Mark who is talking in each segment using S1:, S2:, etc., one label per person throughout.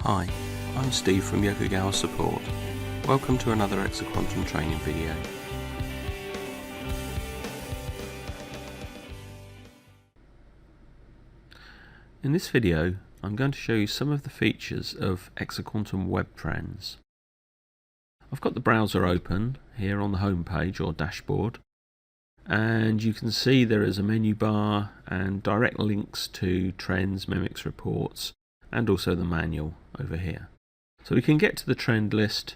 S1: Hi, I'm Steve from Yokogawa Support. Welcome to another Exaquantum training video. In this video, I'm going to show you some of the features of Exaquantum Web Trends. I've got the browser open here on the home page or dashboard, and you can see there is a menu bar and direct links to trends, mimics, reports, and also the manual over here. So we can get to the trend list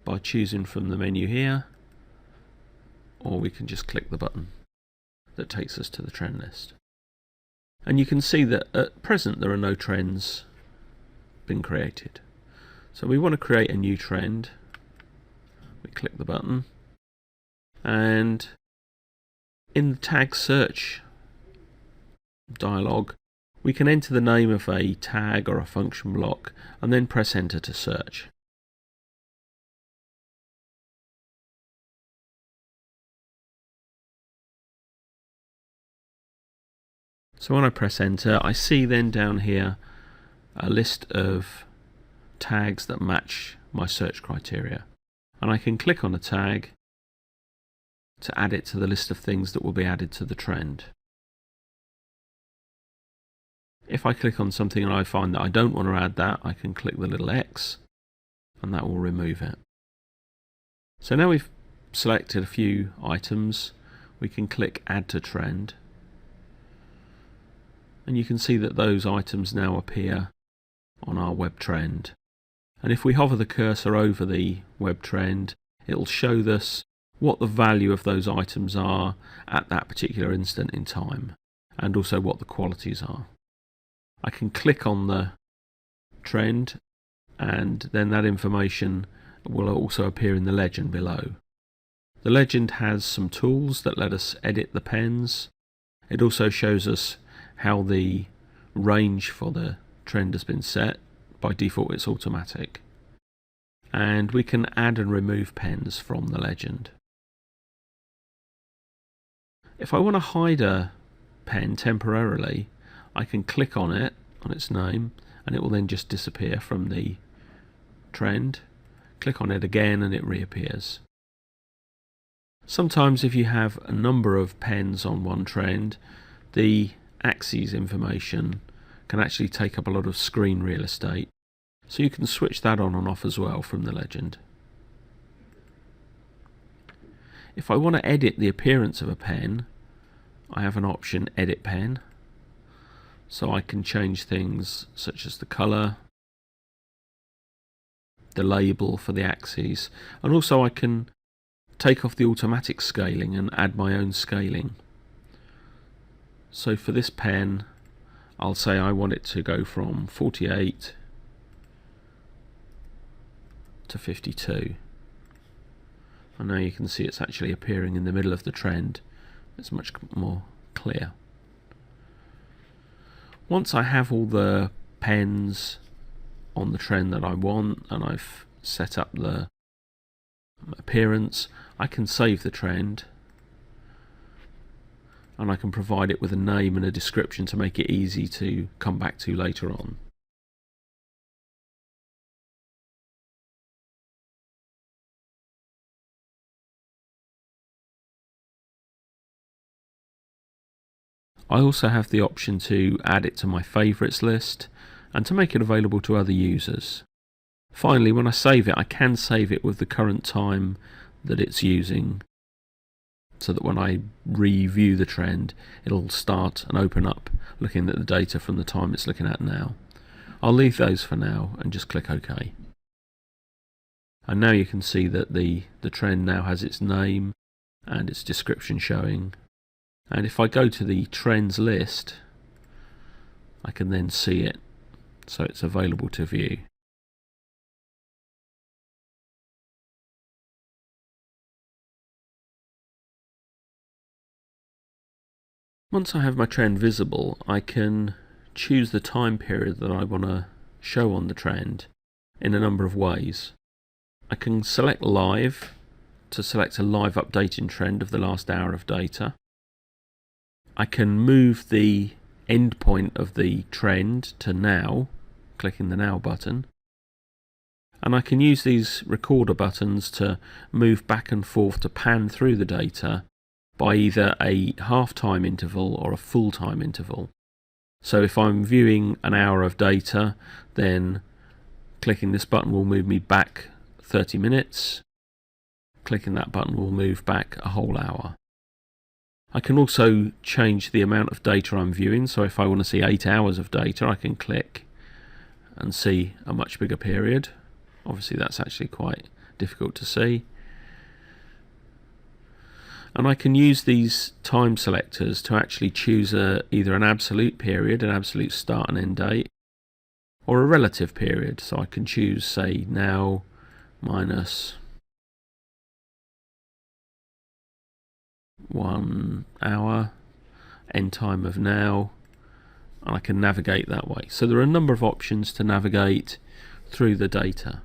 S1: by choosing from the menu here, or we can just click the button that takes us to the trend list. And you can see that at present there are no trends been created. So we want to create a new trend. We click the button, and in the tag search dialog we can enter the name of a tag or a function block and then press enter to search. So when I press enter, I see then down here a list of tags that match my search criteria, and I can click on a tag to add it to the list of things that will be added to the trend. If I click on something and I find that I don't want to add that, I can click the little X and that will remove it. So now we've selected a few items, we can click add to trend, and you can see that those items now appear on our web trend. And if we hover the cursor over the web trend, it will show us what the value of those items are at that particular instant in time, and also what the qualities are. I can click on the trend, and then that information will also appear in the legend below. The legend has some tools that let us edit the pens. It also shows us how the range for the trend has been set. By default it's automatic. And we can add and remove pens from the legend. If I want to hide a pen temporarily, I can click on it, on its name, and it will then just disappear from the trend. Click on it again and it reappears. Sometimes if you have a number of pens on one trend, the axes information can actually take up a lot of screen real estate. So you can switch that on and off as well from the legend. If I want to edit the appearance of a pen, I have an option Edit Pen. So I can change things such as the colour, the label for the axes, and also I can take off the automatic scaling and add my own scaling. So for this pen, I'll say I want it to go from 48 to 52. And now you can see it's actually appearing in the middle of the trend. It's much more clear. Once I have all the pens on the trend that I want and I've set up the appearance, I can save the trend and I can provide it with a name and a description to make it easy to come back to later on. I also have the option to add it to my favourites list and to make it available to other users. Finally, when I save it, I can save it with the current time that it's using, so that when I review the trend, it'll start and open up looking at the data from the time it's looking at now. I'll leave those for now and just click OK. And now you can see that the trend now has its name and its description showing. And if I go to the trends list, I can then see it, so it's available to view. Once I have my trend visible, I can choose the time period that I want to show on the trend in a number of ways. I can select live to select a live updating trend of the last hour of data. I can move the endpoint of the trend to now clicking the Now button. And I can use these recorder buttons to move back and forth to pan through the data by either a half-time interval or a full-time interval. So if I'm viewing an hour of data, then clicking this button will move me back 30 minutes. Clicking that button will move back a whole hour. I can also change the amount of data I'm viewing, so if I want to see 8 hours of data, I can click and see a much bigger period. Obviously that's actually quite difficult to see. And I can use these time selectors to actually choose either an absolute period, an absolute start and end date, or a relative period. So I can choose, say, now minus 1 hour, end time of now, and I can navigate that way. So there are a number of options to navigate through the data.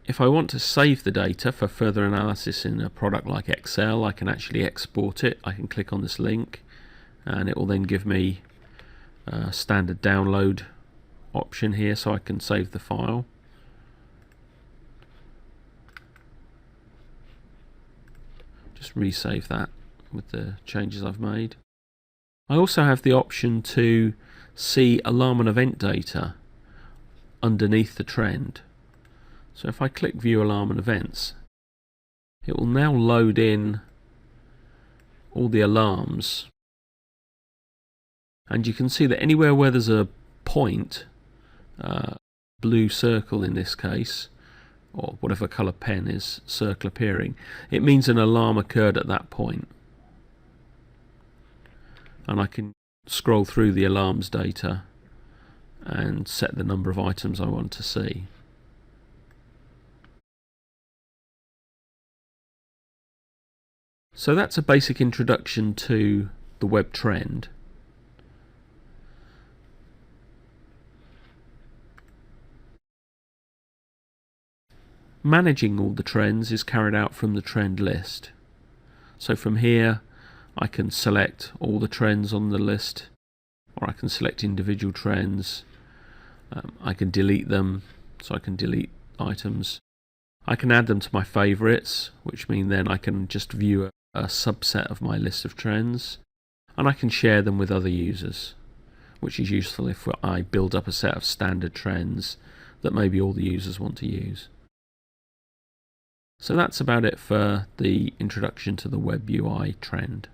S1: If I want to save the data for further analysis in a product like Excel, I can actually export it. I can click on this link and it will then give me a standard download option here, so I can save the file. Just resave that with the changes I've made. I also have the option to see alarm and event data underneath the trend. So if I click View Alarm and Events, it will now load in all the alarms, and you can see that anywhere where there's a point, blue circle in this case, or whatever colour pen is circle appearing, it means an alarm occurred at that point. And I can scroll through the alarms data and set the number of items I want to see. So that's a basic introduction to the web trend. Managing all the trends is carried out from the trend list. So from here I can select all the trends on the list, or I can select individual trends. I can delete them, so I can delete items. I can add them to my favourites, which mean then I can just view a subset of my list of trends, and I can share them with other users, which is useful if I build up a set of standard trends that maybe all the users want to use. So that's about it for the introduction to the web UI trend.